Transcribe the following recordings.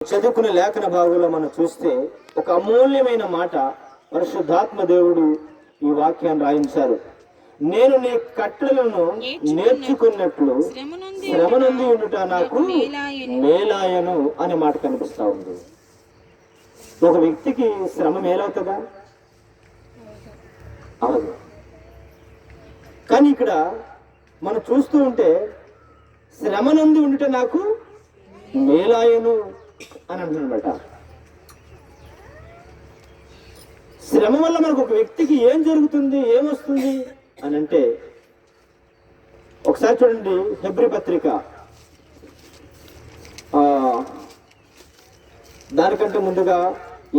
చదువుకునే లేఖన భాగంలో మనం చూస్తే ఒక అమూల్యమైన మాట పరిశుద్ధాత్మ దేవుడు ఈ వాక్యాన్ని రాయించారు. నేను నీ కట్టలను నేర్చుకున్నట్లు శ్రమ నుండి ఉండుట నాకు మేలాయను అనే మాట కనిపిస్తా ఉంది. ఒక వ్యక్తికి శ్రమ మేలవుతుందా? అవును. కానీ ఇక్కడ మనం చూస్తూ ఉంటే శ్రమ నుండి ఉండుట నాకు మేలాయను అని అంటున్నమాట. శ్రమ వల్ల మనకు ఒక వ్యక్తికి ఏం జరుగుతుంది, ఏమొస్తుంది అని అంటే, ఒకసారి చూడండి హెబ్రీ పత్రిక దానికంటే ముందుగా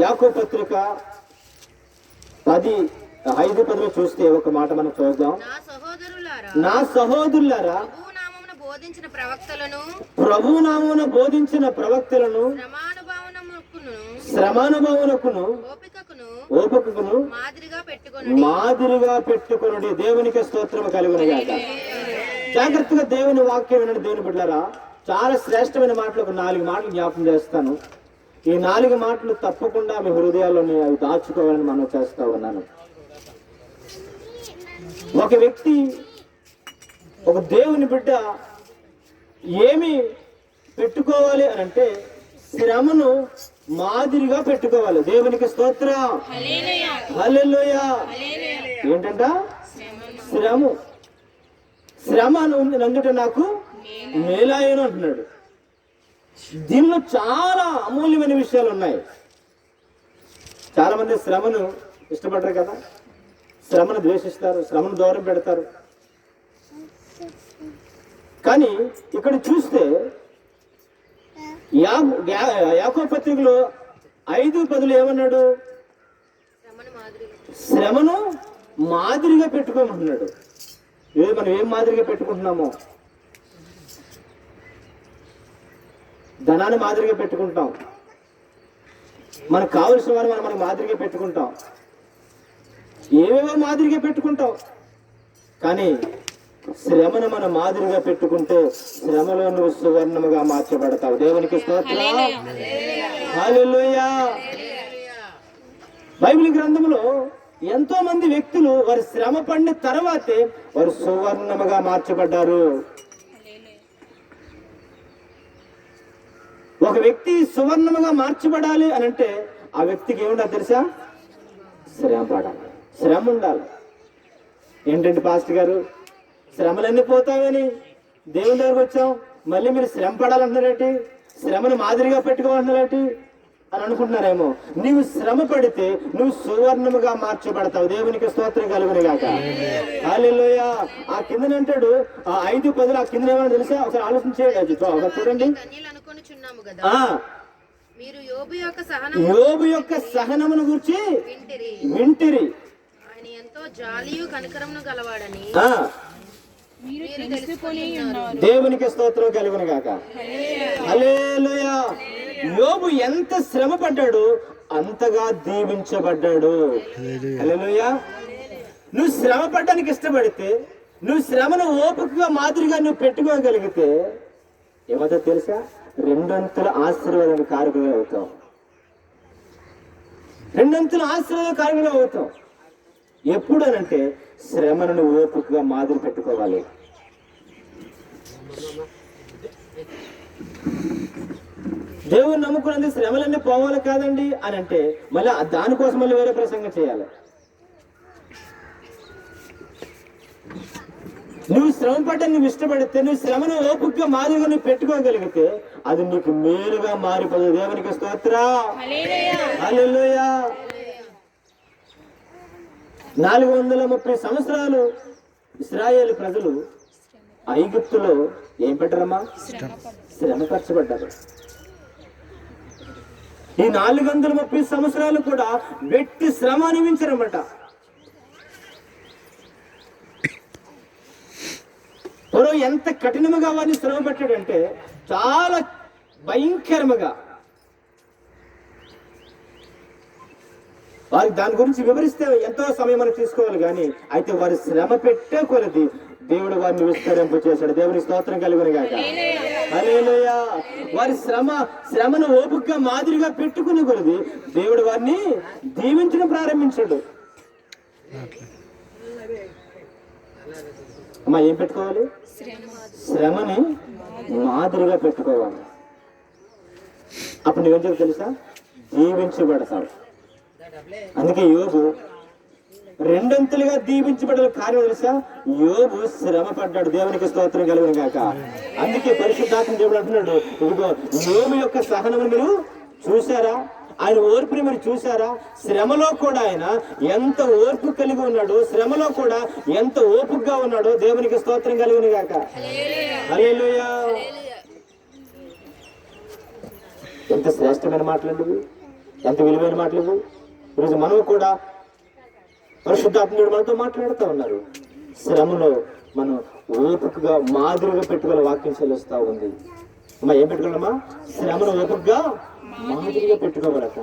యాకోబు పత్రిక 10:5-10 చూస్తే ఒక మాట మనం చూద్దాం. నా సహోదరులారా ప్రభు నామమున బోధించిన ప్రవక్తలను శ్రమానుభవమునకును ఓపికకును మాదిరిగా పెట్టుకొనుడి. దేవునికి స్తోత్రము కలుగును గాక. జాగ్రత్తగా దేవుని వాక్యం వినండి దేవుని బిడ్డలారా. చాలా శ్రేష్టమైన మాటలు, ఒక 4 మాటలు జ్ఞాపకం చేస్తాను. ఈ 4 మాటలు తప్పకుండా మీ హృదయాల్లోని అవి దాచుకోవాలని మనం చేస్తా ఉన్నాను. ఒక వ్యక్తి, ఒక దేవుని బిడ్డ ఏమి పెట్టుకోవాలి అని అంటే శ్రమను మాదిరిగా పెట్టుకోవాలి. దేవునికి స్తోత్రం, హల్లెలూయా. ఏంటంట? శ్రమ నందుట నాకు మేలాయను అంటున్నాడు. దీనిలో చాలా అమూల్యమైన విషయాలు ఉన్నాయి. చాలా మంది శ్రమను ఇష్టపడరు కదా, శ్రమను ద్వేషిస్తారు, శ్రమను దూరం పెడతారు. కానీ ఇక్కడ చూస్తే యాకోబు పత్రికలో 5:10 ఏమన్నాడు? శ్రమను మాదిరిగా పెట్టుకోమంటున్నాడు. మనం ఏం మాదిరిగా పెట్టుకుంటున్నామో, ధనాన్ని మాదిరిగా పెట్టుకుంటాం, మనకు కావలసిన వారిని మనం మాదిరిగా పెట్టుకుంటాం, ఏవేవో మాదిరిగా పెట్టుకుంటాం. కానీ శ్రమను మనం మాదిరిగా పెట్టుకుంటే శ్రమలో నువ్వు సువర్ణముగా మార్చబడతావు. దేవునికి స్తోత్రం, హల్లెలూయా. బైబిల్ గ్రంథంలో ఎంతో మంది వ్యక్తులు వారి శ్రమ పడిన తర్వాతే వారు సువర్ణముగా మార్చబడ్డారు. ఒక వ్యక్తి సువర్ణముగా మార్చబడాలి అని అంటే ఆ వ్యక్తికి ఏముండాలి తెలుసా? శ్రమ పడాలి, శ్రమ ఉండాలి. ఏంటంటే పాస్టర్ గారు శ్రమలన్నీ పోతాయని దేవుని దగ్గరకు వచ్చాం, మళ్ళీ మీరు శ్రమ పడాలంటున్నారేంటి, శ్రమను మాదిరిగా పెట్టుకోవాలంటున్నారేంటి అని అనుకుంటున్నారేమో. నీవు శ్రమ పడితే నువ్వు సువర్ణముగా మార్చబడతావు. దేవునికి స్తోత్రం కలుగును గాక. హల్లెలూయా. ఆ కిందనంటాడు 5:10 ఆ కింద ఏమన్నా తెలుసా? ఒకసారి ఆలోచించేయండి, చూడండి. యోబు యొక్క సహనమును గురించి వింటిరి. దేవునికి స్తోత్రం కలుగును గాక. హల్లెలూయా. యోబు ఎంత శ్రమ పడ్డాడు అంతగా దీవించబడ్డాడు. హల్లెలూయా. నువ్వు శ్రమ పడ్డానికి ఇష్టపడితే, నువ్వు శ్రమను ఓపికగా మాదిరిగా నువ్వు పెట్టుకోగలిగితే ఏమవుతుందో తెలుసా? 2 అంతుల ఆశీర్వాదానికి కారకులుగా అవుతావు. 2 అంతుల ఆశీర్వాద కారకులుగా అవుతావు. ఎప్పుడు అనంటే శ్రమను నువ్వు ఓపికగా మాదిరి పెట్టుకోవాలి. దేవుని నమ్ముకున్నది శ్రమలన్నీ పోవాలి కాదండి అని అంటే మళ్ళీ దానికోసం మళ్ళీ వేరే ప్రసంగం చేయాలి. నువ్వు శ్రమ పడ్డ నువ్వు ఇష్టపడితే, నువ్వు శ్రమను ఓపికగా మాదిరిగా నువ్వు పెట్టుకోగలిగితే అది నీకు మేలుగా మారిపోతుంది. దేవునికి స్తోత్రం, హల్లెలూయా. 430 సంవత్సరాలు ఇశ్రాయేలు ప్రజలు ఐగుప్తులో ఏం పెట్టారమ్మా? శ్రమపరచబడ్డారు. ఈ 430 సంవత్సరాలు కూడా వెట్టి శ్రమ అనుభవించారన్నమాట. పొరో ఎంత కఠినముగా వారిని శ్రమ పెట్టాడంటే చాలా భయంకరముగా. వారికి దాని గురించి వివరిస్తే ఎంతో సమయం మనం తీసుకోవాలి. కానీ అయితే వారి శ్రమ పెట్టే కొలది దేవుడు వారిని విస్తరింపు చేశాడు. దేవుని స్తోత్రం కలుగును గాక. హల్లెలూయా. వారి శ్రమను ఓపికగా మాదిరిగా పెట్టుకునే కొలది దేవుడు వారిని దీవించడం ప్రారంభించాడు. అమ్మా, ఏం పెట్టుకోవాలి? శ్రమని మాదిరిగా పెట్టుకోవాలి. అప్పుడు నువ్వేం చెప్పు తెలుసా? దీవించబడతావు. అందుకే యోబు రెండంతులుగా దీవించబడే కారణం తెలుసా? యోబు శ్రమ పడ్డాడు. దేవునికి స్తోత్రం కలుగును గాక. అందుకే పరిశుద్ధాత్మ దేవుడు అంటున్నాడు, ఇదిగో యోబు యొక్క సహనం మీరు చూసారా, ఆయన ఓర్పుని మీరు చూసారా? శ్రమలో కూడా ఆయన ఎంత ఓర్పు కలిగి ఉన్నాడు, శ్రమలో కూడా ఎంత ఓపుగా ఉన్నాడో. దేవునికి స్తోత్రం కలుగును గాక. హల్లెలూయా. ఎంత శ్రేష్టమైన మాటలు, ఎంత విలువైన మాటలు. ఈరోజు మనం కూడా పరిశుద్ధాత్ముడు మనతో మాట్లాడుతూ ఉన్నారు. శ్రమలో మనం ఓపికగా మాదిరిగా పెట్టుకోవాలి. వాక్యం చెల్లిస్తా ఉంది. అమ్మా, ఏం పెట్టుకోవాలమ్మా? శ్రమను ఓపికగా మాదిరిగా పెట్టుకోవాలట.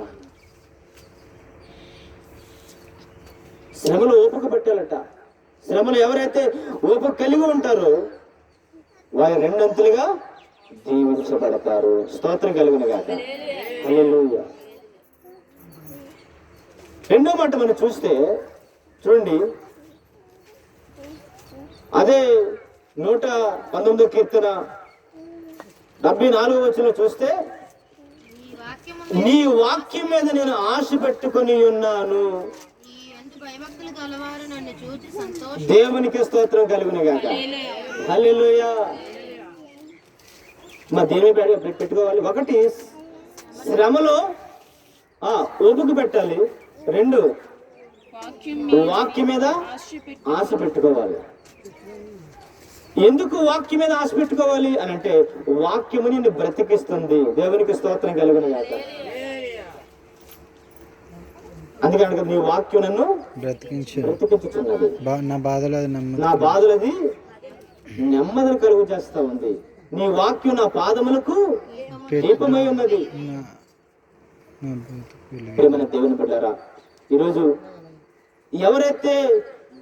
శ్రమలో ఓపిక పెట్టాలట. శ్రమలు ఎవరైతే ఓపిక కలిగి ఉంటారో వారు రెండంతులుగా దీవించబడతారు. స్తోత్రం కలుగును గాక. హల్లెలూయా. రెండో మాట మనం చూస్తే చూడండి, అదే 119వ కీర్తన 74వ వచనం చూస్తే, నీ వాక్యం మీద నేను ఆశ పెట్టుకొని ఉన్నాను. దేవునికి స్తోత్రం కలుగును గాక. హల్లెలూయా. మా దేని పెట్టుకోవాలి. ఒకటి శ్రమలో ఓపిక పెట్టాలి. రెండు వాక్యం మీద ఆశ పెట్టుకోవాలి. ఎందుకు వాక్యం మీద ఆశ పెట్టుకోవాలి అని అంటే, వాక్యము నిన్ను బ్రతికిస్తుంది. దేవునికి స్తోత్రం కలుగును గాక. అందుకని నీ వాక్యం నన్ను బ్రతికించుచున్నది. నా బాధలది నెమ్మదిని కలుగు చేస్తా ఉంది. నీ వాక్యం నా పాదములకు దీపమై ఉన్నది. ప్రియమైన దేవుని బిడ్డలారా, ఈరోజు ఎవరైతే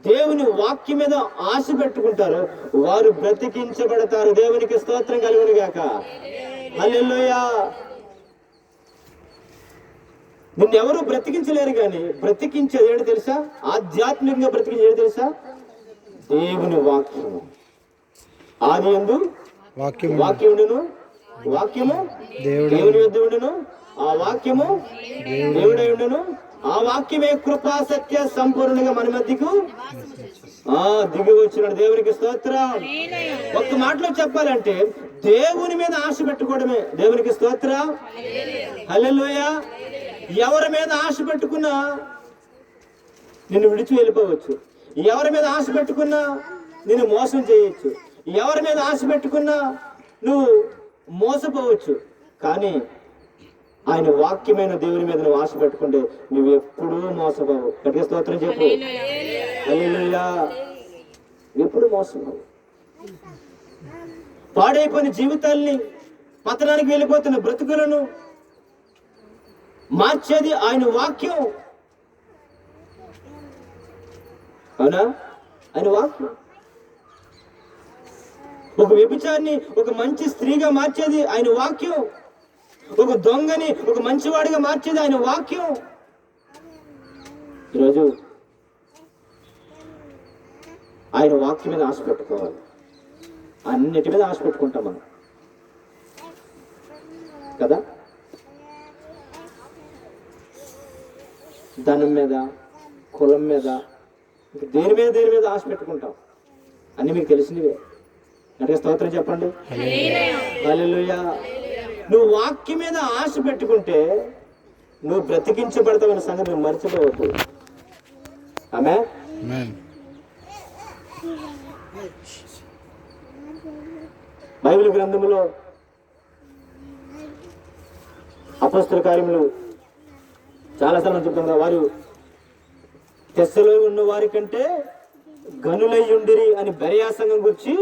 దేవుని వాక్యం మీద ఆశ పెట్టుకుంటారో వారు బ్రతికించబడతారు. దేవునికి స్తోత్రం కలుగును గాక. హల్లెలూయా. నిన్నెవరు బ్రతికించలేరు, కానీ బ్రతికించేది ఏంటి తెలుసా? ఆధ్యాత్మికంగా బ్రతికించేది తెలుసా? దేవుని వాక్యము. ఆది యందు వాక్యముండును, వాక్యము దేవుని యొద్ద ఉండును, ఆ వాక్యము దేవుడై ఉండును, ఆ వాక్యమే కృపా సత్య సంపూర్ణంగా మన మధ్యకు దిగి వచ్చినాడు. దేవునికి స్తోత్రం. ఒక్క మాటలో చెప్పాలంటే దేవుని మీద ఆశ పెట్టుకోవడమే. దేవునికి స్తోత్రం. హల్లెలూయా. ఎవరి మీద ఆశ పెట్టుకున్నా నిన్ను విడిచి వెళ్ళిపోవచ్చు. ఎవరి మీద ఆశ పెట్టుకున్నా నిన్ను మోసం చేయొచ్చు. ఎవరి మీద ఆశ పెట్టుకున్నా నువ్వు మోసపోవచ్చు. కానీ ఆయన వాక్యమైన దేవుని మీద నువ్వు ఆశ పెట్టుకుంటే నువ్వు ఎప్పుడూ మోసపోవు. గట్టిగా స్తోత్రం చెప్పు. హల్లెలూయా. ఎప్పుడు మోసపోవు. పాడైపోయిన జీవితాల్ని, పతనానికి వెళ్ళిపోతున్న బ్రతుకులను మార్చేది ఆయన వాక్యం. అవునా? ఆయన వాక్యం. ఒక వ్యభిచారిని ఒక మంచి స్త్రీగా మార్చేది ఆయన వాక్యం. ఒక దొంగని ఒక మంచివాడిగా మార్చేది ఆయన వాక్యం. ఈరోజు ఆయన వాక్యం మీద ఆశ పెట్టుకోవాలి. అన్నిటి మీద ఆశ పెట్టుకుంటాం మనం కదా. ధనం మీద, కులం మీద, దేని మీద ఆశ పెట్టుకుంటాం. అన్ని మీకు తెలిసినవే. అంటే స్తోత్రం చెప్పండి. హల్లెలూయా. నువ్వు వాక్యం మీద ఆశ పెట్టుకుంటే నువ్వు బ్రతికించబడతావన్న సంగతి నువ్వు మర్చిపోవద్దు. ఆమేన్. బైబిల్ గ్రంథంలో అపొస్తలుల కార్యములు చాలాసార్లు చెప్తాం. వారు తెస్సలో ఉన్న వారి కంటే గనులై ఉండిరి అని బెరయా సంఘం గురించి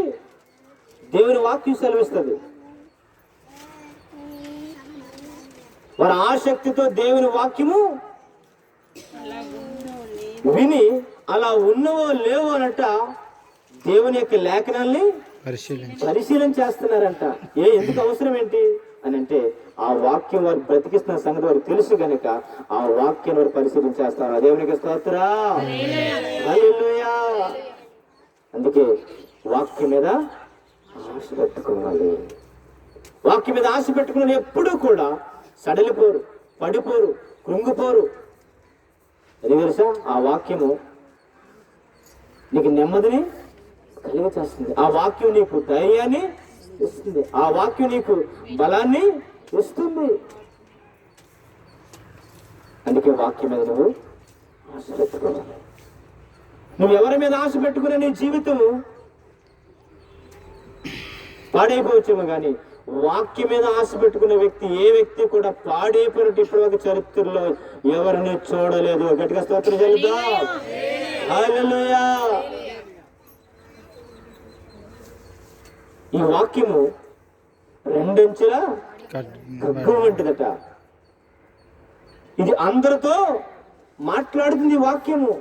దేవుని వాక్యం సెలవిస్తుంది. వారి ఆసక్తితో దేవుని వాక్యము విని అలా ఉన్నవో లేవో అనట దేవుని యొక్క లేఖనాల్ని పరిశీలన చేస్తున్నారంట. ఎందుకు అవసరం ఏంటి అని అంటే ఆ వాక్యం వారు బ్రతికిస్తున్న సంగతి వారికి తెలుసు కనుక ఆ వాక్యం వారు పరిశీలన చేస్తారు. దేవునికి స్తోత్రం, హల్లెలూయా. అందుకే వాక్యం మీద ఆశ పెట్టుకోవాలి. వాక్యం మీద ఆశ పెట్టుకున్న ఎప్పుడూ కూడా సడలిపోరు, పడిపోరు, కృంగిపోరు. అది తెలుసా, ఆ వాక్యము నీకు నెమ్మదిని కలిగి చేస్తుంది. ఆ వాక్యం నీకు ధైర్యాన్ని ఇస్తుంది. ఆ వాక్యం నీకు బలాన్ని ఇస్తుంది. అందుకే వాక్యం మీద నువ్వు ఆశ పెట్టుకోవాలి. నువ్వు ఎవరి మీద ఆశ పెట్టుకునే నీ జీవితం పాడైపోవచ్చేమో కానీ వాక్యం మీద ఆశ పెట్టుకున్న వ్యక్తి ఏ వ్యక్తి కూడా పాడైపోయినట్టు ఇప్పటివరకు చరిత్రలో ఎవరిని చూడలేదు. గట్టిగా స్తోత్రం చెల్లిద్దాం, హల్లెలూయా. ఈ వాక్యము రెండంచుల ఖడ్గం వంటిదట. ఇది అందరితో మాట్లాడుతుంది వాక్యము.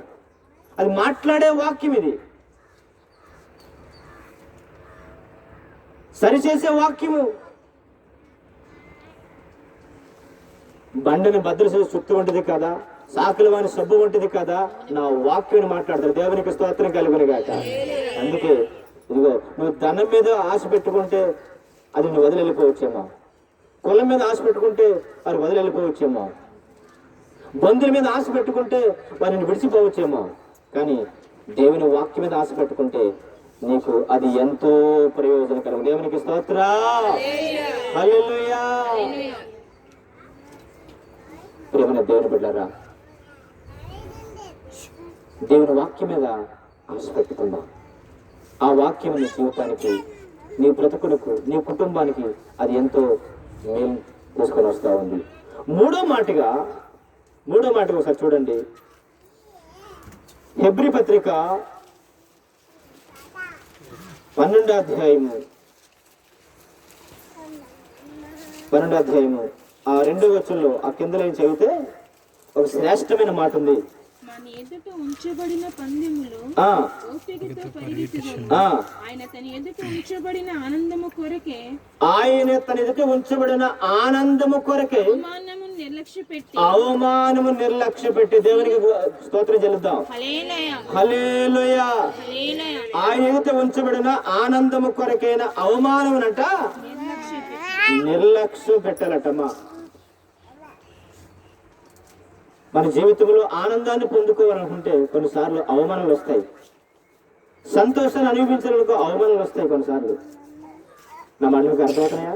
అది మాట్లాడే వాక్యం, ఇది సరిచేసే వాక్యము. బండని భద్ర చేసే చుట్టూ వంటిది కదా, సాకుల వాని సబ్బు వంటిది కదా, నా వాక్యాన్ని మాట్లాడతారు. దేవునికి స్తోత్రం కలుగును గాక. అందుకే ఇదిగో, నువ్వు ధనం మీద ఆశ పెట్టుకుంటే అది నువ్వు వదిలిపోవచ్చేమో, కులం మీద ఆశ పెట్టుకుంటే అది వదిలిపోవచ్చేమో, బంధువుల మీద ఆశ పెట్టుకుంటే వారిని విడిచిపోవచ్చేమో, కానీ దేవుని వాక్యం మీద ఆశ పెట్టుకుంటే నీకు అది ఎంతో ప్రయోజనకరం. దేవునికి స్తోత్రం, హల్లెలూయా. ప్రియమైన దేవుని బిడ్డలారా, దేవుని వాక్యం మీద ఆశ పెట్టుకుందాం. ఆ వాక్యం నీ జీవితానికి, నీ బ్రతుకులకు, నీ కుటుంబానికి అది ఎంతో మేలు తీసుకొని వస్తూ ఉంది. మూడో మాటగా ఒకసారి చూడండి. హెబ్రీ పత్రిక 12వ అధ్యాయము ఆ 2వ వచనంలో ఆ కింద లైన్ చదివితే ఒక శ్రేష్టమైన మాట ఉంది. ఆయన తన ఎదుట ఉంచబడిన ఆనందము కొరకే అవమానము నిర్లక్ష్య పెట్టి దేవునికి స్తోత్రం చెల్లిద్దాం, హల్లెలూయా. ఆయన ఎదుట ఉంచబడిన ఆనందము కొరకైన అవమానమునంట నిర్లక్ష్యం పెట్టాలటమ్మా. మన జీవితంలో ఆనందాన్ని పొందుకోవాలనుకుంటే కొన్నిసార్లు అవమానాలు వస్తాయి. సంతోషాన్ని అనుభవించాలనుకో అవమానాలు వస్తాయి కొన్నిసార్లు. నా మాట మీకు అర్థమవుతున్నాయా?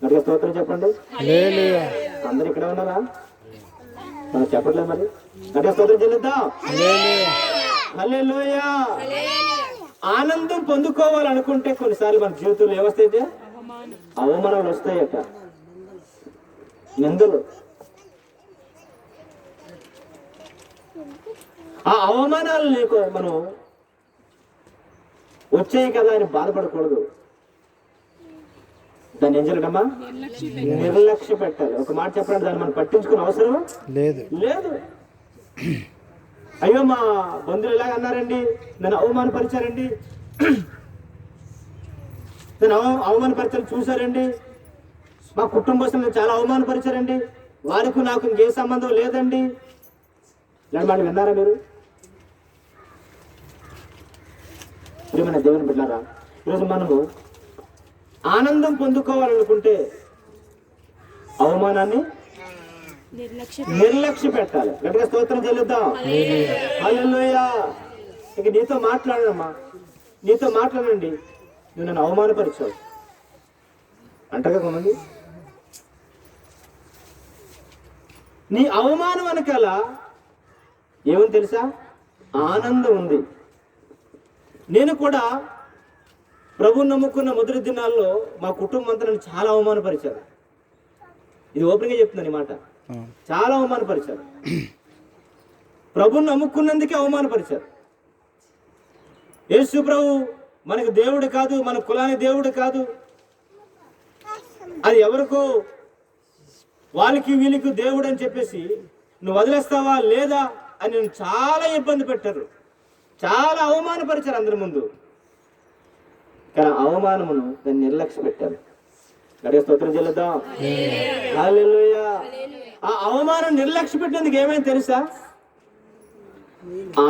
గట్టిగా స్తోత్రం చెప్పండి. అందరు ఇక్కడ ఉన్నారా? మనం చెప్పట్లేదు మరి. గట్టిగా స్తోత్రం చెల్లిద్దాం, హల్లెలూయా. ఆనందం పొందుకోవాలనుకుంటే కొన్నిసార్లు మన జీవితంలో ఏమొస్తాయితే అవమానాలు వస్తాయట, నిందలు. ఆ అవమానాలు నీకు మనం వచ్చాయి కదా అని బాధపడకూడదు. దాన్ని ఏం చేయాలమ్మా? నిర్లక్ష్య పెట్టాలి. ఒక మాట చెప్పండి, దాన్ని మనం పట్టించుకునే అవసరం లేదు. అయ్యో మా బంధువులు ఇలాగ అన్నారండి, నన్ను అవమానపరిచారండి, నన్ను అవమానపరిచారు చూశారండి, మా కుటుంబస్తులను చాలా అవమానపరిచారండి, వారికి నాకు ఇంకే సంబంధం లేదండి. ఇలాంటి మాట విన్నారా మీరు? ప్రియమైన దేవుని బిడ్డలారా, ఈరోజు మనము ఆనందం పొందుకోవాలనుకుంటే అవమానాన్ని నిర్లక్ష్య పెట్టాలి. గట్టిగా స్తోత్రం చెల్లిద్దాం, హల్లెలూయా. ఇక నీతో మాట్లాడనమ్మా, నీతో మాట్లాడండి, నువ్వు నన్ను అవమానపరిచావు అంటారు కొంతమంది. నీ అవమానం వెనకాల ఏమని తెలుసా? ఆనందం ఉంది. నేను కూడా ప్రభువుని నమ్ముకున్న మొదటి దినాల్లో మా కుటుంబం అంతా నన్ను చాలా అవమానపరిచారు. ఇది ఓపెన్గా చెప్తున్నాను ఈ మాట. చాలా అవమానపరిచారు. ప్రభువుని నమ్ముకున్నందుకే అవమానపరిచారు. యేసు ప్రభు మనకు దేవుడు కాదు, మన కులానికి దేవుడు కాదు, అది ఎవరికో వాళ్ళకి వీళ్ళకి దేవుడు అని చెప్పేసి నువ్వు వదిలేస్తావా లేదా అని నేను చాలా ఇబ్బంది పెట్టారు. చాలా అవమానపరిచారు అందరి ముందు. కానీ అవమానమును దాన్ని నిర్లక్ష్య పెట్టారు. గట్టిగా స్తోత్రం చెల్లిద్దాం. హల్లెలూయా. ఆ అవమానం నిర్లక్ష్య పెట్టినందుకు ఏమైంది తెలుసా?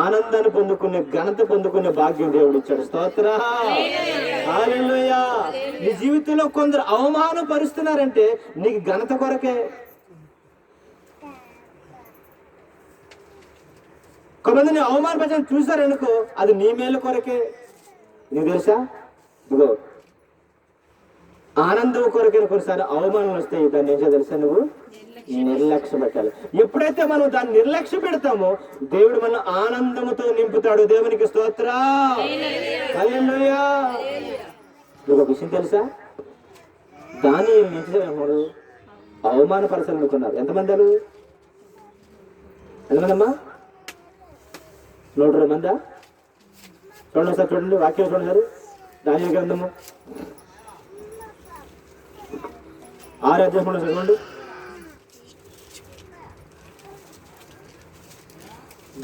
ఆనందాన్ని పొందుకునే, ఘనత పొందుకునే భాగ్యం దేవుడు ఇచ్చాడు. స్తోత్ర. హల్లెలూయా. నీ జీవితంలో కొందరు అవమానం పరుస్తున్నారంటే నీకు ఘనత కొరకే. కొంతమందిని అవమానపరచని చూసారనుకో, అది నీ మేలు కొరకే. నీకు తెలుసా? ఇదిగో ఆనందం కొరకైన కొన్నిసారి అవమానాలు వస్తాయి. దాన్ని ఏం తెలుసా? నువ్వు నిర్లక్ష్య పెట్టాలి. ఎప్పుడైతే మనం దాన్ని నిర్లక్ష్య పెడతామో దేవుడు మన ఆనందముతో నింపుతాడు. దేవునికి స్తోత్ర. హల్లెలూయా. నీకు ఒక విషయం తెలుసా? దానియేలు నిలిచారు, అవమానపరచాలనుకున్నారు. ఎంతమంది? ఎంతమందమ్మా? 120 మందా? చూడండి సార్, చూడండి వాక్యం చూడండి సార్. దానియేలు గ్రంథము 6వ అధ్యాయం చూడండి.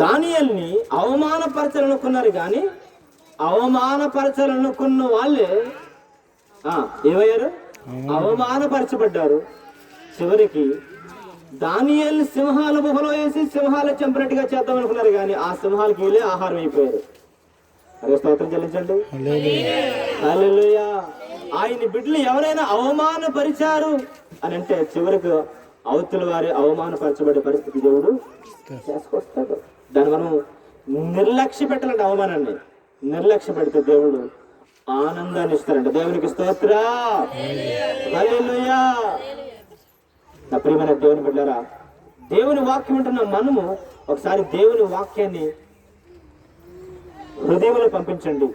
దానియేలుని అవమానపరచాలనుకున్నారు, కానీ అవమానపరచాలనుకున్న వాళ్ళే ఏమయ్యారు? అవమానపరచబడ్డారు. చివరికి దానియేలుని సింహాల గుహలో వేసి సింహాల చంపినట్టుగా చేద్దాం అనుకున్నారు, కానీ ఆ సింహాలకి వీళ్ళే ఆహారం అయిపోయారు. అదే స్తోత్రం చెల్లించండి. హల్లెలూయా. ఆయన బిడ్డలు ఎవరైనా అవమానపరిచారు అని అంటే చివరికి అవతల వారి అవమానపరచబడే పరిస్థితి దేవుడు చేసుకొస్తాడు. దాన్ని మనం నిర్లక్ష్య పెట్టాలంటే, అవమానాన్ని నిర్లక్ష్య పెడితే దేవుడు ఆనందాన్ని ఇస్తారంట. దేవునికి స్తోత్ర. హల్లెలూయా. నా ప్రియమైన దేవుని బిడ్డలారా, దేవుని వాక్యం ఉంటున్న మనము ఒకసారి దేవుని వాక్యాన్ని హృదయంలో పంపించండి.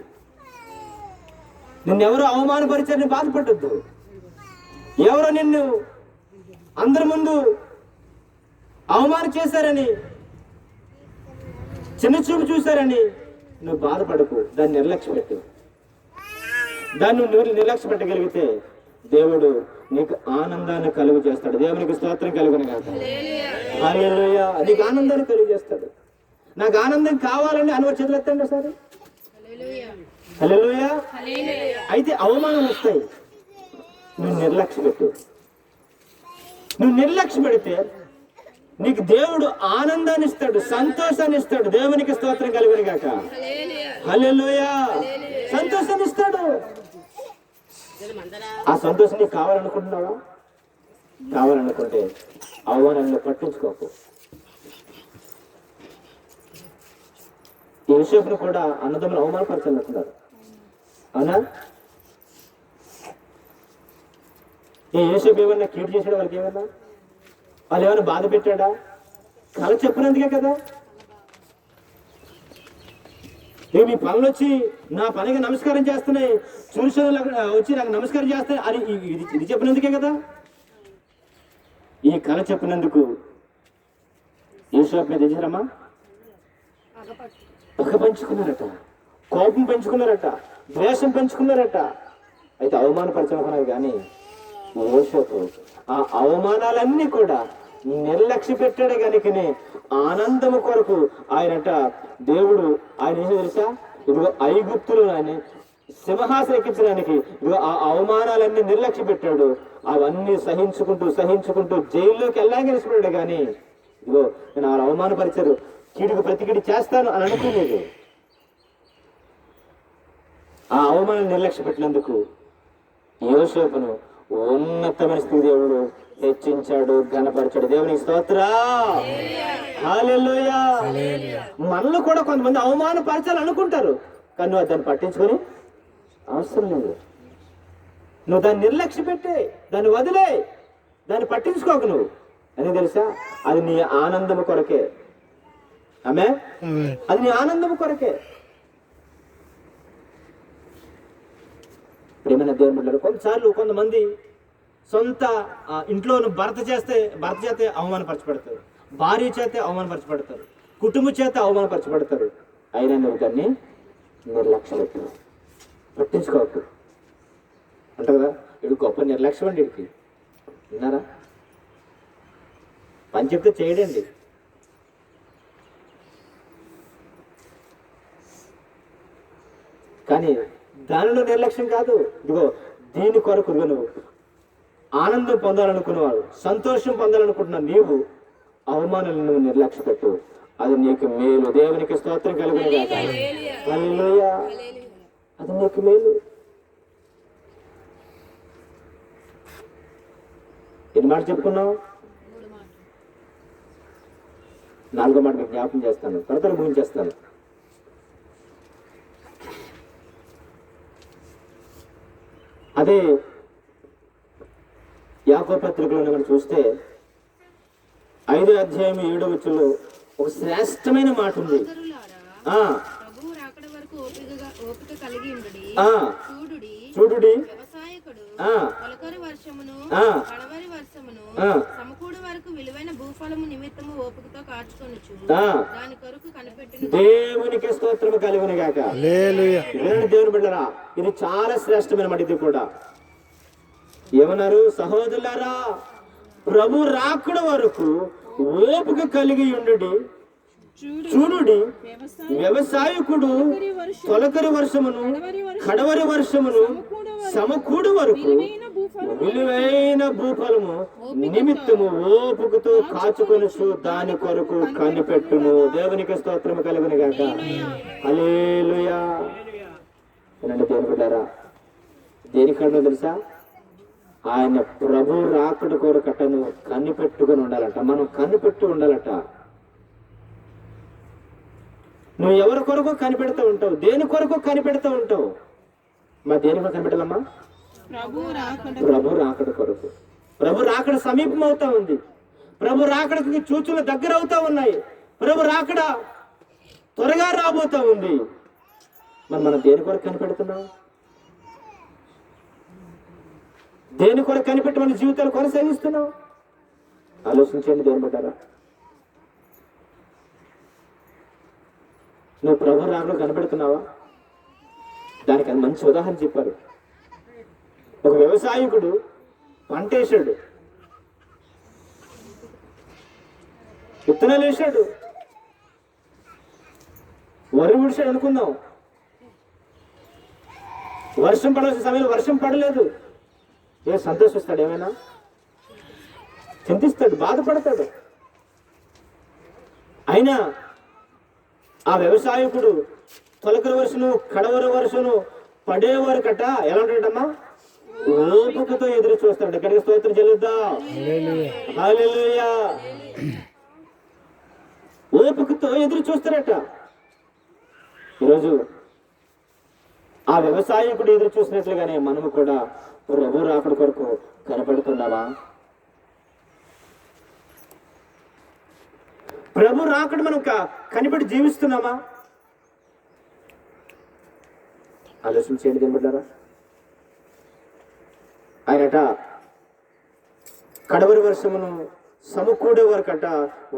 నిన్నెవరో అవమానపరిచారని బాధపడద్దు. ఎవరో నిన్ను అందరి ముందు అవమానం చేశారని, చిన్న చూపు చూశారని నువ్వు బాధపడకు. దాన్ని నిర్లక్ష్య పెట్టు. దాన్ని నువ్వు నిర్లక్ష్య పెట్టగలిగితే దేవుడు నీకు ఆనందాన్ని కలుగు చేస్తాడు. దేవునికి స్తోత్రం కలుగును గాక. హల్లెలూయా. నీకు ఆనందాన్ని కలుగు చేస్తాడు. నాకు ఆనందం కావాలని అనువ చేతులు ఎత్తండి ఒకసారి. హల్లెలూయా. అయితే అవమానం వస్తాయి, నువ్వు నిర్లక్ష్య పెట్టు. నువ్వు నిర్లక్ష్య పెడితే నీకు దేవుడు ఆనందాన్ని ఇస్తాడు, సంతోషాన్ని ఇస్తాడు. దేవునికి స్తోత్రం కలుగును గాక. హల్లెలూయా. సంతోషాన్ని ఇస్తాడు. ఆ సంతోషం నీకు కావాలనుకుంటున్నావా? కావాలనుకుంటే అవమానాన్ని పట్టించుకోకు. యోసేపును కూడా అన్నదమ్ములు అవమానపరచాలనుకున్నారు, అవునా? ఈ యోసేపు ఏమన్నా కీడు చేశాడు వాళ్ళకి? ఏమన్నా వాళ్ళు ఏమైనా బాధ పెట్టాడా? కళ చెప్పినందుకే కదా. మీ పనులు వచ్చి నా పనికి నమస్కారం చేస్తున్నాయి, చూసిన వచ్చి నాకు నమస్కారం చేస్తాయి అని ఇది చెప్పినందుకే కదా. ఈ కళ చెప్పినందుకు యోసేపు మీద చేశారమ్మా, పగ పెంచుకున్నారట, కోపం పెంచుకున్నారట, ద్వేషం పెంచుకున్నారట. అయితే అవమానపరచుకున్నారు, కానీ యోసేపు ఆ అవమానాలన్నీ కూడా నిర్లక్ష్య పెట్టాడు. కనుకనే ఆనందము కొరకు ఆయనట దేవుడు ఆయన ఏం తెలుసా? ఇదిగో ఐగుప్తులు ఆయన సింహాసనం ఎక్కించడానికి ఇదిగో ఆ అవమానాలన్నీ నిర్లక్ష్య పెట్టాడు. అవన్నీ సహించుకుంటూ జైల్లోకి వెళ్ళాలని ఇష్టపడ్డాడు. కానీ ఇదిగో నేను వాళ్ళు అవమానపరిచారు, కీడుకు ప్రతికిడి చేస్తాను అని అనుకోలేదు. ఆ అవమానం నిర్లక్ష్య పెట్టినందుకు యోసేపును ఉన్నతమైన స్థితి దేవుడు హెచ్చించాడు, ఘనపరిచాడు. దేవునికి స్తోత్ర. హల్లెలూయా. మనలో కూడా కొంతమంది అవమానపరచాలి అనుకుంటారు, కానీ నువ్వు దాన్ని పట్టించుకొని అవసరం లేదు. నువ్వు దాన్ని నిర్లక్ష్య పెట్టే, దాన్ని వదిలే, దాన్ని పట్టించుకోకు. నువ్వు అని తెలుసా? అది నీ ఆనందము కొరకే. ఆమె అది నీ ఆనందము కొరకే. ప్రియమైన దేవుని బిడ్డలారా, కొన్నిసార్లు కొంతమంది సొంత ఇంట్లో భర్త చేతే అవమానపరచబడతారు, భార్య చేతే అవమానపరచబడతారు, కుటుంబం చేత అవమానపరచబడతారు. అయినా నువ్వు దాన్ని నిర్లక్ష్యం పట్టించుకోవద్దు. అంట కదా, ఇది గొప్ప నిర్లక్ష్యం అండి. వీడికి విన్నారా? పని చెప్తే చేయడండి. కానీ దానిలో నిర్లక్ష్యం కాదు. ఇదిగో దీని కొరకు ఇదిగో నువ్వు ఆనందం పొందాలనుకున్నవాడు, సంతోషం పొందాలనుకుంటున్న నీవు అవమానాలను నువ్వు నిర్లక్ష్య పెట్టు, అది నీకు మేలు. దేవునికి స్తోత్రం కలుగును గాక. హల్లెలూయా. అది నీకు మేలు. ఎన్ని మాట చెప్పుకున్నావు? 4వ మాట మీకు జ్ఞాపకం చేస్తాను, త్వరగా ముగించేస్తాను. అదే యాకోబు పత్రికలో మనం చూస్తే 5వ అధ్యాయం 7వ వచనంలో ఒక శ్రేష్టమైన మాట ఉంది. ప్రభువు రాకడ వరకు ఓపిక కలిగి ఉండుడి. చూడుడి వ్యవసాయకుడు తొలకరి వర్షమును కడవరి వర్షమును సమకూడు వరకు విలువైన భూఫలము నిమిత్తము ఓపికతో కాచుకొనుచు దాని కొరకు కనిపెట్టిన దేవునికి స్తోత్రము కలుగును గాక. హల్లెలూయా. దేవుని బిడ్డలారా, ఇది చాలా శ్రేష్టమైన మాట. ఇది కూడా ఏమన్నారు? సహోదరులారా, ప్రభు రాకడ వరకు ఓపిక కలిగి ఉండుడి. చూడుడి, వ్యవసాయకుడు తొలకరి వర్షమును కడవరి వర్షమును సమకూడు వరకు విలువైన భూఫలము నిమిత్తము ఓపుకతో కాచుకొనుచు దాని కొరకు కనిపెట్టును. దేవునికి స్తోత్రము కలుగును గాక. హల్లెలూయా. దేవుని బిడ్డలారా, దేనికన్నా తెలుసా? ఆయన ప్రభు రాకడ కొరకట నువ్వు కనిపెట్టుకుని ఉండాలట. మనం కనిపెట్టి ఉండాలట. నువ్వు ఎవరి కొరకు కనిపెడుతూ ఉంటావు? దేని కొరకు కనిపెడుతూ ఉంటావు? మా దేని కొరకు కనిపెట్టాలమ్మా? ప్రభు రాకడ కొరకు. ప్రభు రాకడ సమీపం అవుతా ఉంది. ప్రభు రాకడకి సూచనలు దగ్గర అవుతా ఉన్నాయి. ప్రభు రాకడ త్వరగా రాబోతా ఉంది. మరి మనం దేని కొరకు కనిపెడుతున్నాం? దేని కొరకు కనిపెట్టి మన జీవితాలు కొనసాగిస్తున్నాం? ఆలోచించండి దేవుని బిడ్డలారా. నువ్వు ప్రభు రాకడ కనిపెడుతున్నావా? దానికి అది మంచి ఉదాహరణ చెప్పారు. ఒక వ్యవసాయకుడు పంట వేసాడు, విత్తనాలు వేసాడు, వరి విడిచాడు అనుకుందాం. వర్షం పడాల్సిన సమయంలో వర్షం పడలేదు. సంతోషిస్తాడు? ఏమైనా చింతిస్తాడు, బాధపడతాడు. అయినా ఆ వ్యవసాయకుడు తొలకరి వర్షను కడవరి వర్షను పడేవారు కట్ట ఎలా ఉంటాడమ్మా? ఓపికతో ఎదురు చూస్తాడు. ఎక్కడికి స్తోత్రం చెల్లిద్దాం. హల్లెలూయా. ఓపికతో ఎదురు చూస్తారట. ఈరోజు ఆ వ్యవసాయకుడు ఎదురు చూసినట్లుగానే మనము కూడా ప్రభు రాకడ కొరకు కనపడుతున్నావా? ప్రభు రాకడ మనం కనిపెట్టి జీవిస్తున్నామా? ఆలోచించేయండి దేవుని బిడ్డలారా. ఆయనట కడవరి వర్షమును సమకూడే వరకట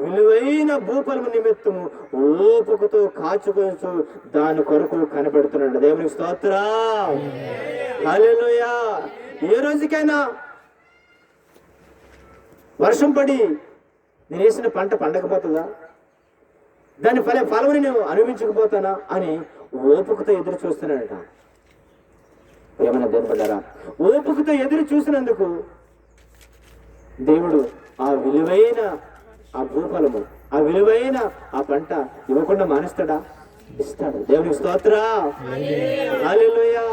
విలువైన భూఫలము నిమిత్తము ఓపికతో కాచుకొనుచు దాని కొరకు కనిపెడుతున్నాడు. దేవునికి స్తోత్రం. హల్లెలూయా. ఏ రోజుకైనా వర్షం పడి నేను వేసిన పంట పండకపోతుందా? దాని ఫలముని నేను అనుభవించకపోతానా అని ఓపికతో ఎదురు చూస్తున్నాడట. ఏమన్నా దేవుని బిడ్డలారా, ఓపికతో ఎదురు చూసినందుకు దేవుడు ఆ విలువైన ఆ భూఫలము, ఆ విలువైన ఆ పంట ఇవ్వకుండా మానేస్తాడా? ఇస్తాడు. దేవునికి స్తోత్రం. హల్లెలూయా.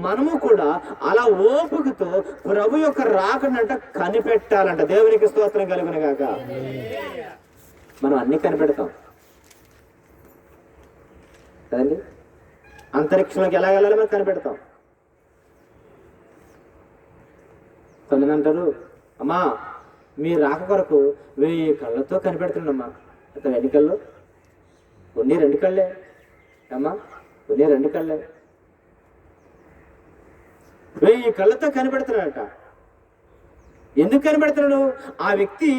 మనము కూడా అలా ఓపికతో ప్రభు యొక్క రాకడంట కనిపెట్టాలంట. దేవునికి స్తోత్రం కలుగును గాక. మనం అన్ని కనిపెడతాం కదండి. అంతరిక్షంలోకి ఎలా వెళ్ళాలో మనం కనిపెడతాం. కొంతమంది అంటారు, అమ్మా మీ రాక కొరకు 1000 కళ్ళతో కనిపెడుతుండమ్మా. అతను 2 కళ్ళు కొన్ని 2 కళ్ళే అమ్మా, కొన్ని 2 కళ్ళే 1000 కళ్ళతో కనిపెడుతున్నాడట. ఎందుకు కనిపెడుతున్నాడు? ఆ వ్యక్తి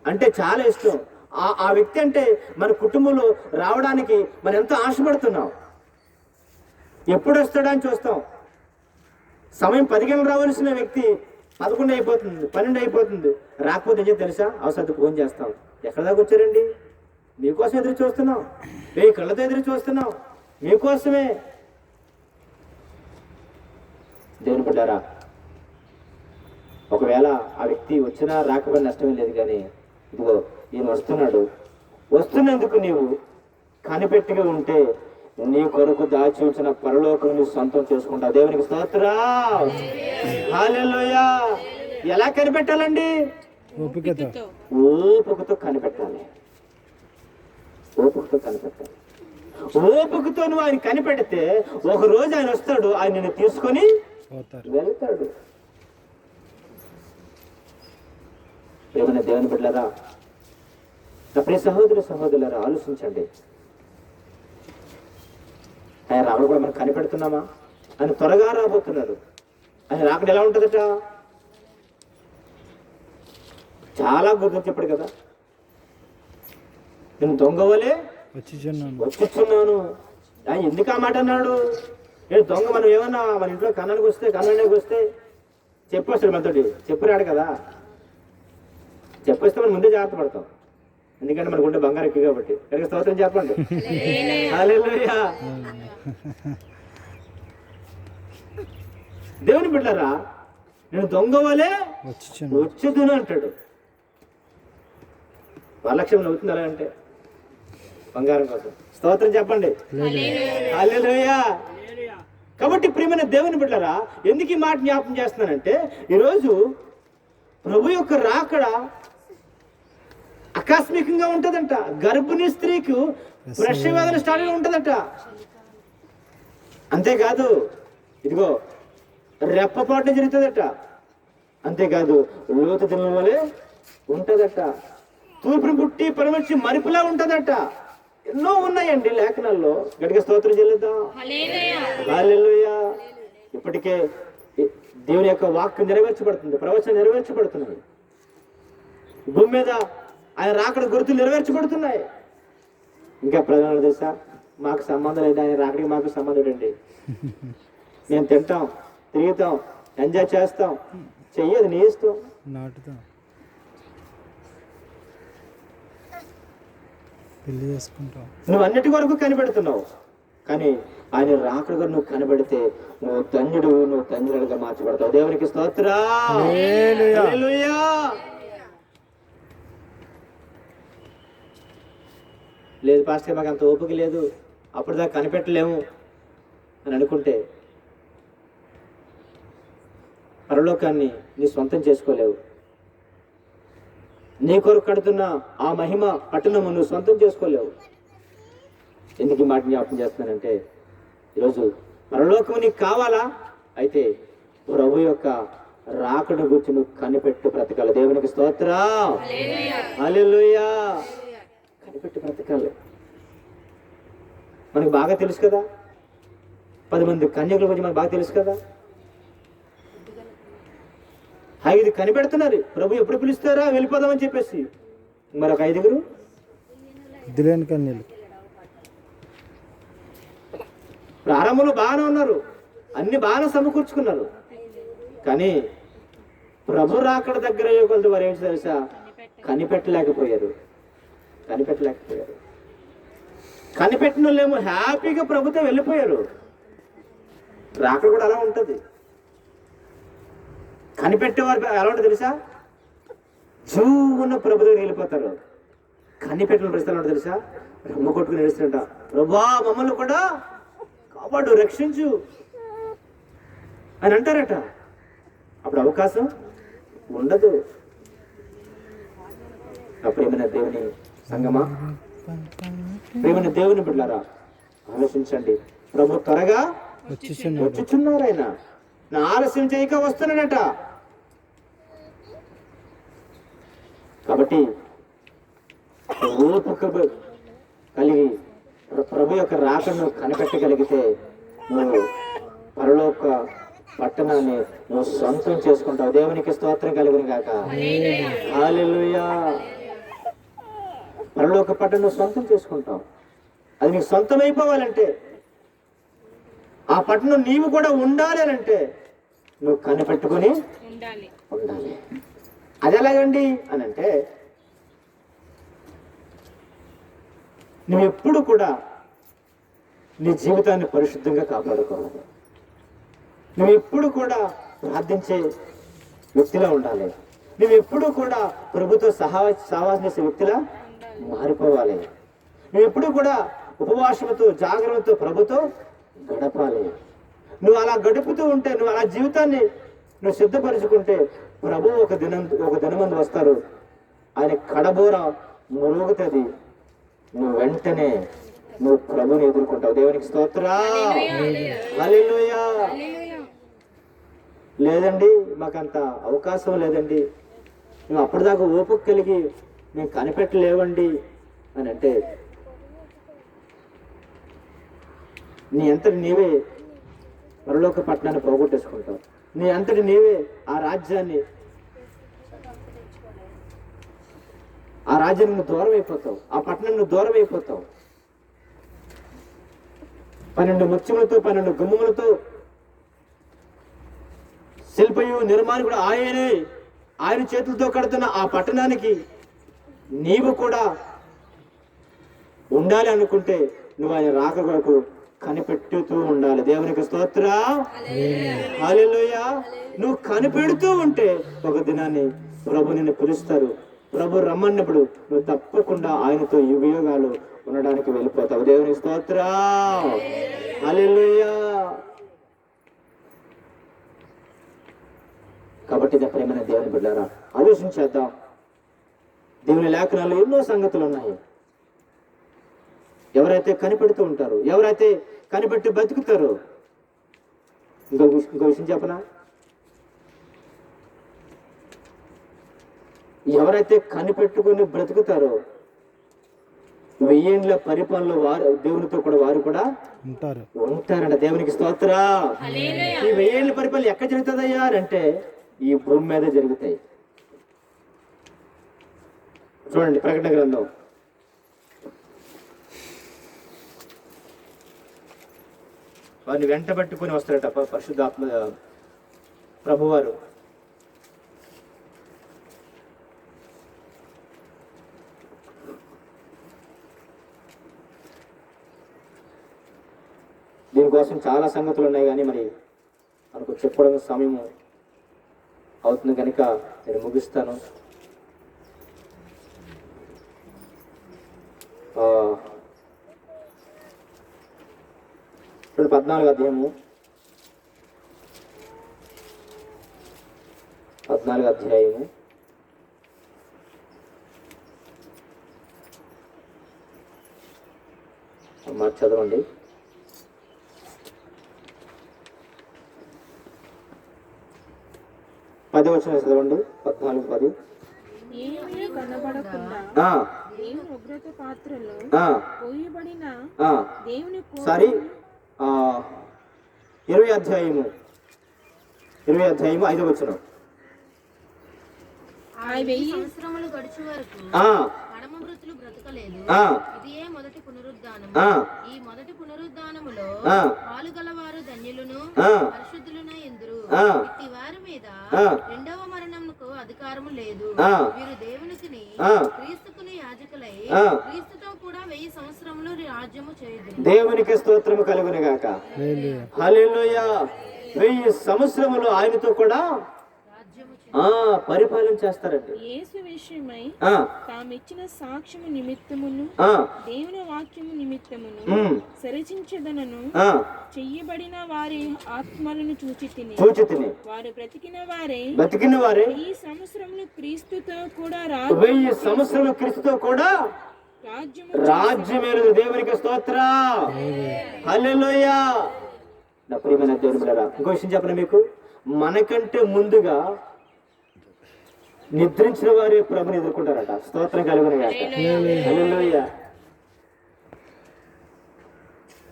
అంటే చాలా ఇష్టం. ఆ వ్యక్తి అంటే మన కుటుంబంలో రావడానికి మనం ఎంతో ఆశపడుతున్నాం. ఎప్పుడు వస్తాడా అని చూస్తాం. సమయం 10 గంటలు రావాల్సిన వ్యక్తి 11 అయిపోతుంది, 12 అయిపోతుంది. రాకపోతే ఏం తెలుసా? అవసరం ఫోన్ చేస్తాం. ఎక్కడ దాకా వచ్చారండి? మీకోసం ఎదురు చూస్తున్నాం. 1000 కళ్ళతో ఎదురు చూస్తున్నాం. మీకోసమే దేవుని బిడ్డారా, ఒకవేళ ఆ వ్యక్తి వచ్చినా రాకపోయినా నష్టమే లేదు, కానీ ఇదిగో ఈయన వస్తున్నందుకు నీవు కనిపెట్టుగా ఉంటే నీ కొరకు దాచి ఉంచిన పరలోకం నువ్వు సొంతం చేసుకుంటా. దేవునికి స్తోత్రం, హల్లెలూయా. ఎలా కనిపెట్టాలండి? ఓపికతో కనిపెట్టాలి. ఓపికతో నువ్వు ఆయన కనిపెడితే ఒక రోజు ఆయన వస్తాడు, ఆయన నిన్ను తీసుకొని వెళ్తాడు. ఏమైనా దేవుని బిడ్డలారా, నా ప్రియ సహోదరులారా, ఆలోచించండి. ఆయన రావడం కూడా మనం కనిపెడుతున్నామా? ఆయన త్వరగా రాబోతున్నారు. ఆయన రాకడ ఎలా ఉంటుందట? చాలా గుర్తు చెప్పాడు కదా, నేను దొంగవలే వచ్చుచున్నాను. ఆయన ఎందుకు ఆ మాట అన్నాడు? నేను దొంగ, మనం ఏమన్నా మన ఇంట్లో కన్నానికి వస్తే చెప్పొస్తాడు, మనతోటి చెప్పినాడు కదా. చెప్పేస్తే మనం ముందే జాగ్రత్త పడతాం, ఎందుకంటే మనకు ఉంటే బంగారం ఎక్కువ కాబట్టి. కనుక స్తోత్రం చెప్పండి, హల్లెలూయా. దేవుని బిడ్డలారా, నేను దొంగవలే వచ్చుదును అంటాడు. వరలక్ష్యం అవుతుంది అలా అంటే బంగారం కోసం. స్తోత్రం చెప్పండి, హల్లెలూయా. కాబట్టి ప్రియమైన దేవుని బిడ్డలారా, ఎందుకు ఈ మాట జ్ఞాపకం చేస్తున్నానంటే, ఈరోజు ప్రభు యొక్క రాకడ ఆకస్మికంగా ఉంటదంట. గర్భిణీ స్త్రీకి ప్రసవ వేదన స్టార్ట్ ఉంటదట. అంతేకాదు, ఇదిగో రెప్పపాటు జరుగుతుందట. అంతేకాదు, లోతు దినం వలె ఉంటదట. తూర్పుని పుట్టి పరమర్చి మరిపులా ఉంటదట. ఎన్నో ఉన్నాయండి లేఖనాల్లో. గట్టిగా స్తోత్రం చెల్లిద్దాం, హల్లెలూయా. ఇప్పటికే దేవుని యొక్క వాక్కు నెరవేర్చబడుతుంది, ప్రవచనం నెరవేర్చబడుతున్నాయి. భూమి మీద ఆయన రాకడ గుర్తులు నెరవేర్చబడుతున్నాయి. ఇంకా ప్రధాన దశ, మాకు సంబంధం లేదు, ఆయన రాకడికి మాకు సంబంధం ఏంటండి? మేము తింటాం, తిరుగుతాం, ఎంజాయ్ చేస్తాం, చెయ్యదు నీ ఇష్టం. నువ్వు అన్నిటి వరకు కనిపెడుతున్నావు, కానీ ఆయన రాకడ గారు నువ్వు కనబడితే నువ్వు ధన్యుడుగా మార్చబడతావు. దేవునికి స్తోత్రం, హల్లెలూయా. లేదు పాస్టర్, మాకు అంత ఓపిక లేదు, అప్పుడు దాకా కనిపెట్టలేము అని అనుకుంటే పరలోకాన్ని నీ సొంతం చేసుకోలేవు. నీ కొరకు కడుతున్న ఆ మహిమ పట్టణము నువ్వు సొంతం చేసుకోలేవు. ఎందుకు ఈ మాట జ్ఞాపకం చేస్తున్నానంటే, ఈరోజు పరలోకము నీకు కావాలా? అయితే ప్రభు యొక్క రాకడ గురించి నువ్వు కనిపెట్టు బ్రతకాలి. దేవునికి స్తోత్రం, హల్లెలూయా. కనిపెట్టు బ్రతకాలి. మనకు బాగా తెలుసు కదా, 10 మంది కన్యకుల గురించి మనకు బాగా తెలుసు కదా. 5 కనిపెడుతున్నారు, ప్రభు ఎప్పుడు పిలుస్తారా వెళ్ళిపోదామని చెప్పేసి. మరొక 5 కన్యలు ప్రారంభంలో బాగానే ఉన్నారు, అన్ని బాగానే సమకూర్చుకున్నారు. కానీ ప్రభు రాకడ దగ్గర యోగులతో వారు ఏంటి తెలుసా? కనిపెట్టలేకపోయారు. కనిపెట్టిన వాళ్ళేమో హ్యాపీగా ప్రభుత్వం వెళ్ళిపోయారు. రాకడ కూడా అలా ఉంటుంది. కనిపెట్టేవారు ఎలా ఉంటుంది తెలుసా? జూవున్న ప్రభు దగ్గర వెళ్ళిపోతారు. కనిపెట్టిన పరిస్థితి ఎలా ఉంటుంది తెలుసా? రమ్మ కొట్టుకుని నడుస్తుంట, ప్రభా మమ్మల్ని కూడా కాపాడు, రక్షించు అని అంటారట. అప్పుడు అవకాశం ఉండదు. ప్రియమైన దేవుని సంగమా, ప్రియమైన దేవుని బిడ్డలారా, ఆలోచించండి. ప్రభు త్వరగా వచ్చుచున్నారు. ఆయన నా ఆలస్యం చేయక వస్తున్నాడట. కాబట్టి ఓపిక కలిగి ప్రభు యొక్క రాకను కనిపెట్టగలిగితే నువ్వు పరలోక పట్టణాన్ని నువ్వు సొంతం చేసుకుంటావు. దేవునికి స్తోత్రం కలుగును గాక, హల్లెలూయా. పరలోక పట్టణం నువ్వు సొంతం చేసుకుంటావు. అది నీకు సొంతం అయిపోవాలంటే, ఆ పట్టణం నీవు కూడా ఉండాలి అంటే నువ్వు కనిపెట్టుకుని ఉండాలి. అది ఎలాగండి అని అంటే, నువ్వు ఎప్పుడు కూడా నీ జీవితాన్ని పరిశుద్ధంగా కాపాడుకోవాలి. నువ్వు ఎప్పుడు కూడా ప్రార్థించే వ్యక్తిలా ఉండాలి. నువ్వు ఎప్పుడు కూడా ప్రభుతో సహవాసం చేసే వ్యక్తిలా మారిపోవాలి. నువ్వు ఎప్పుడు కూడా ఉపవాసంతో జాగ్రత్తతో ప్రభుతో గడపాలి. నువ్వు అలా గడుపుతూ ఉంటే, నువ్వు అలా జీవితాన్ని నువ్వు సిద్ధపరుచుకుంటే ప్రభు ఒక దినమందు వస్తారు. ఆయన కడబోర మురుగుతుంది. నువ్వు వెంటనే నువ్వు ప్రభుని ఎదుర్కొంటావు. దేవునికి స్తోత్రం. హల్లెలూయా. లేదండి మాకంత అవకాశం లేదండి, మేము అప్పటిదాకా ఓపిక కలిగి మేము కనిపెట్టలేవండి అని అంటే నీ అంతటి నీవే పరలోక పట్టణాన్ని పోగొట్టేసుకుంటావు. నీ అంతటి నీవే ఆ రాజ్యాన్ని దూరం అయిపోతావు. ఆ పట్టణాన్ని దూరం అయిపోతావు. 12 ముత్యములతో 12 గుమ్మములతో శిల్పయు నిర్మాణకుడు ఆయనే. ఆయన చేతులతో కడుతున్న ఆ పట్టణానికి నీవు కూడా ఉండాలి అనుకుంటే నువ్వు ఆయన రాక కొరకు కనిపెట్టుతూ ఉండాలి. దేవునికి స్తోత్రం. హల్లెలూయా. నువ్వు కనిపెడుతూ ఉంటే ఒక దినాన్ని ప్రభు నిన్ను పిలుస్తారు. ప్రభు రమ్మన్నప్పుడు నువ్వు తప్పకుండా ఆయనతో యుగయుగాలు ఉండడానికి వెళ్ళిపోతావు. దేవునికి స్తోత్రం. హల్లెలూయా. కాబట్టి ప్రేమైన దేవుని బిడ్డారా, ఆలోచించేద్దాం. దేవుని లేఖనాల్లో ఎన్నో సంగతులు ఉన్నాయి. ఎవరైతే కనిపెడుతూ ఉంటారో, ఎవరైతే కనిపెట్టి బతుకుతారో, ఇంకో విషయం చెప్పనా, ఎవరైతే కనిపెట్టుకుని బ్రతుకుతారో 1000 ఏళ్ల పరిపాలనలో వారు దేవునితో కూడా వారు కూడా ఉంటారంట. దేవునికి స్తోత్రం. ఈ 1000 ఏళ్ల పరిపాలన ఎక్కడ జరుగుతుందయ్యా అంటే ఈ భూమి మీద జరుగుతాయి. చూడండి ప్రకటన గ్రంథం వారిని వెంటబట్టుకుని వస్తారట పరిశుద్ధాత్మ ప్రభువారు. దీనికోసం చాలా సంగతులు ఉన్నాయి, కానీ మరి మనకు చెప్పడం సమయం అవుతుంది కనుక నేను ముగిస్తాను. ఇప్పుడు 14వ అధ్యాయము 14వ అధ్యాయము మరి చదవండి. 10వ వచనం చదవండి. 14:10. ఏమీ కనబడకుండా దేవుని ఉగ్రత పాత్రలో పోయబడిన దేవుని సారీ 20వ అధ్యాయము 5వ వచనం. 1000 గడిచే వరకు పరమ మృతులు బ్రతకలేదు. ఇదే మొదటి పునరుద్ధానము. ఈ మొదటి పునరుద్ధానములో పాలుగలవారు ధన్యులను పరిశుద్ధులను ఎందురు. ఇట్టి వారి మీద రెండవ మరణమునకు అధికారము లేదు. వీరు దేవునికి క్రీస్తుకుని యాజకులై క్రీస్తుతో కూడా 1000 సంవత్సరములు రాజ్యము చేయుదురు. దేవునికి స్తోత్రము కలుగును గాక. హల్లెలూయా. 1000 సంవత్సరములు ఆయనతో కూడా పరిపాలన చేస్తారండి. యేసు విషయమై తామిచ్చిన సాక్ష్యము నిమిత్తమును దేవుని వాక్యము నిమిత్తమును సరిచించదనను చెయ్యబడిన వారి ఆత్మలను చూచితిని. వారు బ్రతికిన వారే ఈ సంవత్సరములు క్రీస్తుతో కూడా 1000 సంవత్సరములు క్రీస్తుతో కూడా రాజ్యమేలు. దేవునికి స్తోత్రం. హల్లెలూయా. నా ప్రియమైన దేవుని బిడ్డలారా, ఇంకో విషయం చెప్పను మీకు. మనకంటే ముందుగా నిద్రించిన వారే ప్రభుని ఎదుర్కొంటారట. స్తోత్రం కలుగును గాక. హల్లెలూయా.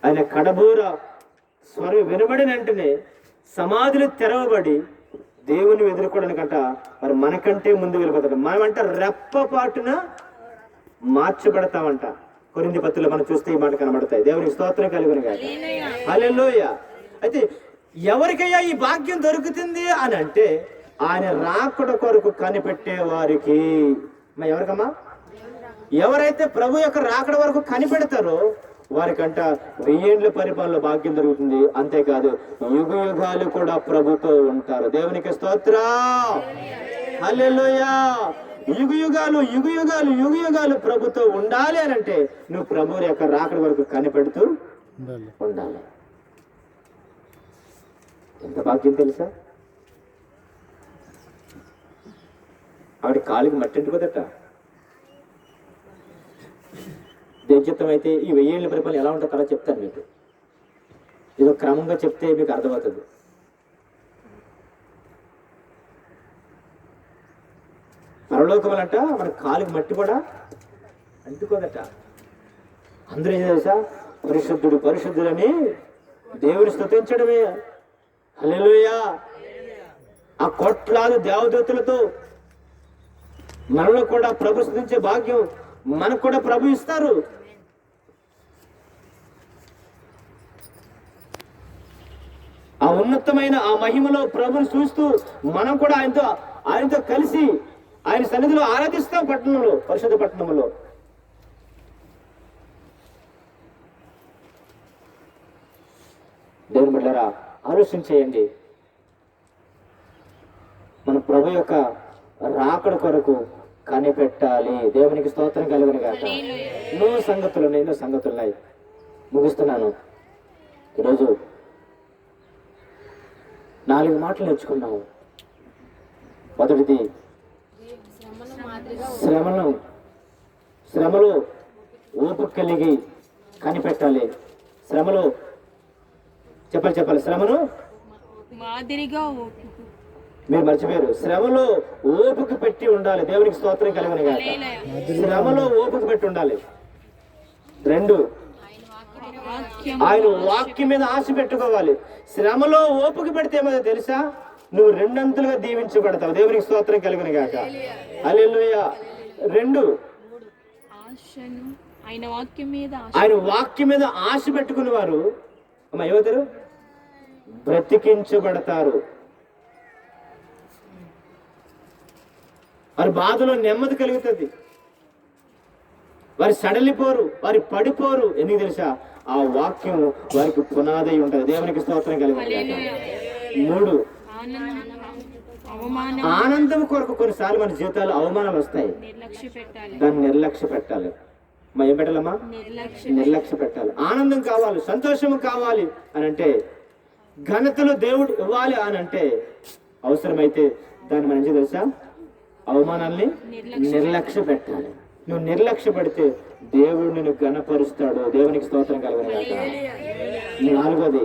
ఆయన కడబూర స్వరం వినబడిన వెంటనే సమాధులు తెరవబడి దేవుని ఎదుర్కోవడానికంట మరి మనకంటే ముందు వెళ్ళిపోతాడు. మనమంట రెప్పపాటున మార్చబడతామంట. కొరింథీ పత్రికలో మనం చూస్తే ఈ మాట కనబడతాయి. దేవునికి స్తోత్రం కలుగును గాక. హల్లెలూయా. అయితే ఎవరికయ్యా ఈ భాగ్యం దొరుకుతుంది అని అంటే ఆయన రాకడ కొరకు కనిపెట్టే వారికి. ఎవరికమ్మా? ఎవరైతే ప్రభు యొక్క రాకడ వరకు కనిపెడతారో వారికంట 1000 ఏళ్ల పరిపాలన భాగ్యం దొరుకుతుంది. అంతేకాదు యుగ యుగాలు కూడా ప్రభుతో ఉంటారు. దేవునికి స్తోత్రం, హల్లెలూయా. యుగ యుగాలు ప్రభుతో ఉండాలి అని అంటే నువ్వు ప్రభు యొక్క రాకడ వరకు కనిపెడుతూ ఉండాలి. ఎంత భాగ్యం తెలుసా? ఆవిడ కాలికి మట్టి అంటుకోదట. దేవచిత్తం అయితే ఈ 1000 ఏళ్ల పరిపాలన ఎలా ఉంటుందో అలా చెప్తాను మీకు. ఇది క్రమంగా చెప్తే మీకు అర్థమవుతుంది. పరలోకములంట మన కాలికి మట్టి కూడా అంటుకోదట. అందరూ ఏం తెలుసా? పరిశుద్ధుడు పరిశుద్ధులని దేవుని స్తుతించడమే. హల్లెలూయా. ఆ కోట్లాది దేవదూతలతో మనలో కూడా ప్రభు స్తుతించే భాగ్యం మనకు కూడా ప్రభు ఇస్తారు. ఆ ఉన్నతమైన ఆ మహిమలో ప్రభుని చూస్తూ మనం కూడా ఆయనతో కలిసి ఆయన సన్నిధిలో ఆరాధిస్తాం. పట్టణంలో, పరిశుద్ధ పట్టణంలో. దేవుని బిడ్డలారా, ఆలోచన చేయండి. మన ప్రభు యొక్క రాకడ కొరకు కనిపెట్టాలి. దేవునికి స్తోత్రం కలుగును గాక. ఎన్నో సంగతులున్నాయి. ముగిస్తున్నాను. ఈరోజు 4 మాటలు నేర్చుకున్నాము. మొదటిది శ్రమలో ఓపిక కలిగి కనిపెట్టాలి. శ్రమలో చెప్పాలి శ్రమను మాదిరిగా మీరు మర్చిపోయారు. శ్రమలో ఓపిక పెట్టి ఉండాలి. దేవునికి స్తోత్రం కలుగును గాక. శ్రమలో ఓపిక పెట్టి ఉండాలి. 2, ఆయన వాక్యం మీద ఆశ పెట్టుకోవాలి. శ్రమలో ఓపిక పెడితే ఏమో తెలుసా? నువ్వు 2 అంతులుగా దీవించబడతావు. దేవునికి స్తోత్రం కలుగును గాక. హల్లెలూయా. 2, ఆయన వాక్యం మీద ఆశ పెట్టుకునే వారు ఏమవుతారు? బ్రతికించబడతారు. వారి బాధలో నెమ్మది కలుగుతుంది. వారి సడలిపోరు, వారి పడిపోరు. ఎందుకు తెలుసా? ఆ వాక్యం వారికి పునాది ఉంటుంది. దేవునికి స్తోత్రం కలుగును గాక. 3, ఆనందం కొరకు కొన్నిసార్లు మన జీవితాలు అవమానాలు వస్తాయి. దాన్ని నిర్లక్ష్య పెట్టాలి. ఏం పెట్టాలమ్మా? నిర్లక్ష్య పెట్టాలి. ఆనందం కావాలి, సంతోషం కావాలి అని అంటే, ఘనతలు దేవుడు ఇవ్వాలి అని అంటే, అవసరమైతే దాన్ని మనం తెలుసా? అవమానాల్ని నిర్లక్ష్య పెట్టాలి. నువ్వు నిర్లక్ష్య పెడితే దేవుడు నిన్ను ఘనపరుస్తాడు. దేవునికి స్తోత్రం కలుగును గాక. 4,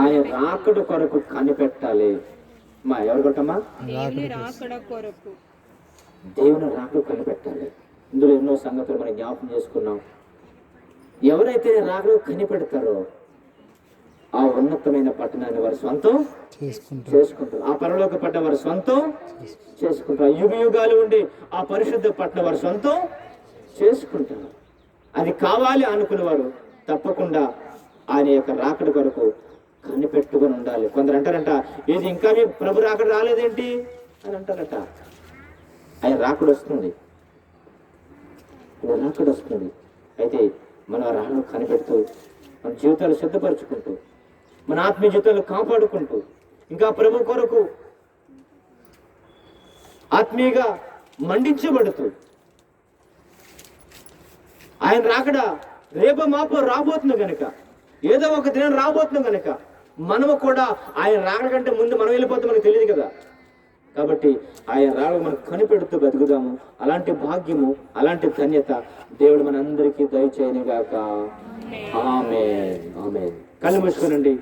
ఆయన రాకడ కొరకు కనిపెట్టాలి. ఎవరు కొట్టమ్మా? దేవుని రాకడ కనిపెట్టాలి. ఇందులో ఎన్నో సంగతులు మనం జ్ఞాపకం చేసుకున్నాం. ఎవరైతే రాకడ కనిపెడతారో ఆ ఉన్నతమైన పట్టణాన్ని వారు సొంతం చేసుకుంటారు. ఆ పరలోక పట్టణం వారు సొంతం చేసుకుంటారు. యుగ యుగాలు ఉండి ఆ పరిశుద్ధ పట్టణం వారు సొంతం చేసుకుంటారు. అది కావాలి అనుకునే వారు తప్పకుండా ఆయన యొక్క రాకడ కొరకు కనిపెట్టుకొని ఉండాలి. కొందరు అంటారంట, ఏది ఇంకా మీ ప్రభు రాకడ రాలేదేంటి అని అంటారట. ఆయన రాకడ వస్తుంది. అయితే మనం రాను కనిపెడుతూ మన జీవితాలు సిద్ధపరచుకుంటూ, మన ఆత్మీయ జీవితాలు కాపాడుకుంటూ, ఇంకా ప్రభు కొరకు ఆత్మీయంగా మండించబడుతూ, ఆయన రాకడ రేపో మాపో రాబోతుంది కనుక, ఏదో ఒక దినం రాబోతుంది కనుక మనము కూడా ఆయన రాకడ కంటే ముందు మనం వెళ్ళిపోతాం, మనకు తెలియదు కదా. కాబట్టి ఆయన రాకడ మనం కనిపెడుతూ బతుకుదాము. అలాంటి భాగ్యము, అలాంటి ధన్యత దేవుడు మనందరికీ దయచేయనుగాక. ఆమేన్, ఆమేన్. కళ్ళు మూసుకోనండి,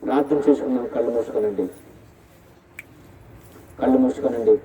ప్రార్థన చేసుకుందాం. కళ్ళు మూసుకోనండి.